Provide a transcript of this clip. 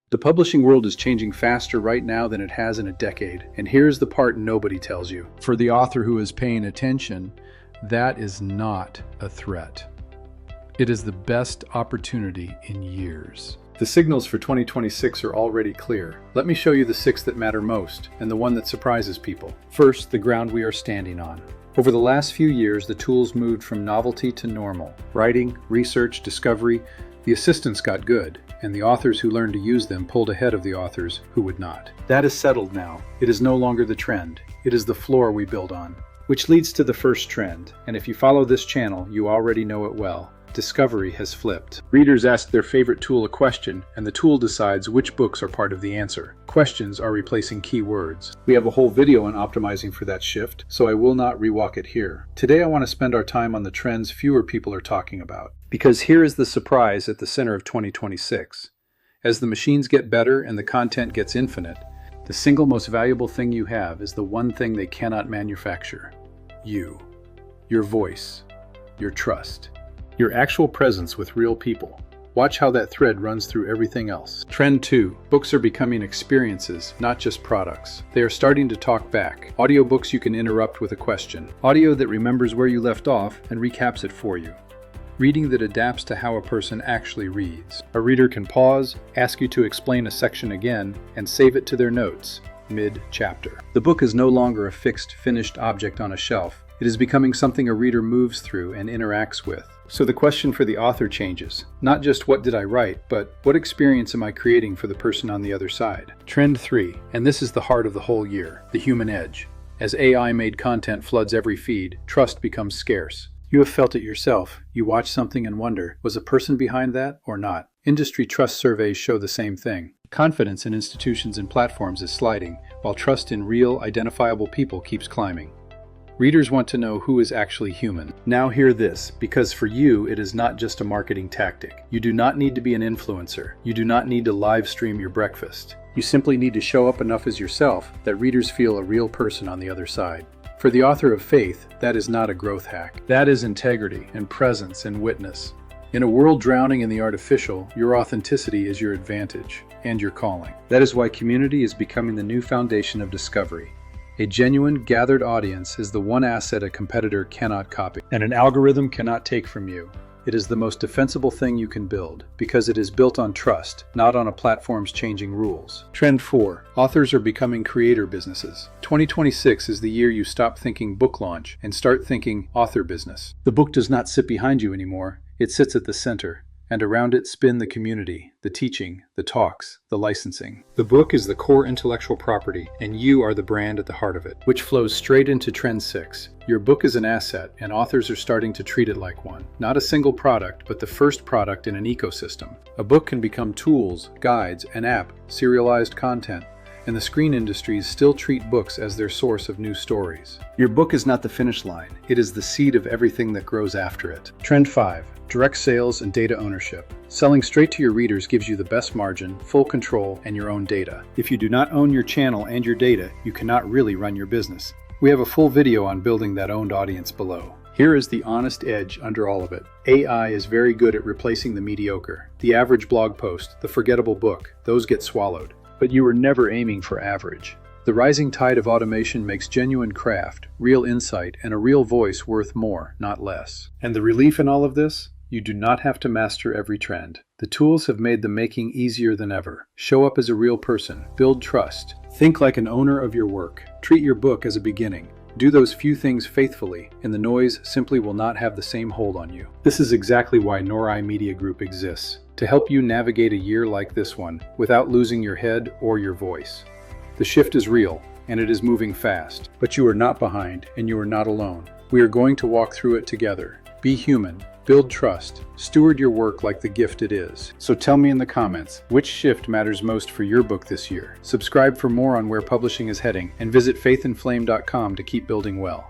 The publishing world is changing faster right now than it has in a decade, and here's the part nobody tells you. For the author who is paying attention, that is not a threat. It is the best opportunity in years. The signals for 2026 are already clear. Let me show you the 6 that matter most, and the one that surprises people. First, the ground we are standing on. Over the last few years, the tools moved from novelty to normal. Writing, research, discovery, the assistants got good, and the authors who learned to use them pulled ahead of the authors who would not. That is settled now. It is no longer the trend. It is the floor we build on. Which leads to the first trend, and if you follow this channel, you already know it well. Discovery has flipped. Readers ask their favorite tool a question, and the tool decides which books are part of the answer. Questions are replacing keywords. We have a whole video on optimizing for that shift, so I will not rewalk it here. Today I want to spend our time on the trends fewer people are talking about. Because here is the surprise at the center of 2026. As the machines get better and the content gets infinite, the single most valuable thing you have is the one thing they cannot manufacture. You. Your voice. Your trust. Your actual presence with real people. Watch how that thread runs through everything else. Trend 2. Books are becoming experiences, not just products. They are starting to talk back. Audiobooks you can interrupt with a question. Audio that remembers where you left off and recaps it for you. Reading that adapts to how a person actually reads. A reader can pause, ask you to explain a section again, and save it to their notes, mid-chapter. The book is no longer a fixed, finished object on a shelf. It is becoming something a reader moves through and interacts with. So the question for the author changes. Not just what did I write, but what experience am I creating for the person on the other side? Trend 3, and this is the heart of the whole year, the human edge. As AI-made content floods every feed, trust becomes scarce. You have felt it yourself. You watch something and wonder, was a person behind that or not? Industry trust surveys show the same thing. Confidence in institutions and platforms is sliding, while trust in real, identifiable people keeps climbing. Readers want to know who is actually human. Now hear this, because for you, it is not just a marketing tactic. You do not need to be an influencer. You do not need to live stream your breakfast. You simply need to show up enough as yourself that readers feel a real person on the other side. For the author of faith, that is not a growth hack. That is integrity and presence and witness. In a world drowning in the artificial, your authenticity is your advantage and your calling. That is why community is becoming the new foundation of discovery. A genuine, gathered audience is the one asset a competitor cannot copy, and an algorithm cannot take from you. It is the most defensible thing you can build, because it is built on trust, not on a platform's changing rules. Trend 4. Authors are becoming creator businesses. 2026 is the year you stop thinking book launch and start thinking author business. The book does not sit behind you anymore. It sits at the center, and around it spin the community, the teaching, the talks, the licensing. The book is the core intellectual property, and you are the brand at the heart of it, which flows straight into Trend 6. Your book is an asset, and authors are starting to treat it like one. Not a single product, but the first product in an ecosystem. A book can become tools, guides, an app, serialized content, and the screen industries still treat books as their source of new stories. Your book is not the finish line. It is the seed of everything that grows after it. Trend 5. Direct sales and data ownership. Selling straight to your readers gives you the best margin, full control, and your own data. If you do not own your channel and your data, you cannot really run your business. We have a full video on building that owned audience below. Here is the honest edge under all of it. AI is very good at replacing the mediocre. The average blog post, the forgettable book, those get swallowed. But you were never aiming for average. The rising tide of automation makes genuine craft, real insight, and a real voice worth more, not less. And the relief in all of this? You do not have to master every trend. The tools have made the making easier than ever. Show up as a real person. Build trust. Think like an owner of your work. Treat your book as a beginning. Do those few things faithfully, and the noise simply will not have the same hold on you. This is exactly why Nori Media Group exists, to help you navigate a year like this one without losing your head or your voice. The shift is real, and it is moving fast, but you are not behind, and you are not alone. We are going to walk through it together. Be human. Build trust. Steward your work like the gift it is. So tell me in the comments, which shift matters most for your book this year? Subscribe for more on where publishing is heading, and visit faithandflame.com to keep building well.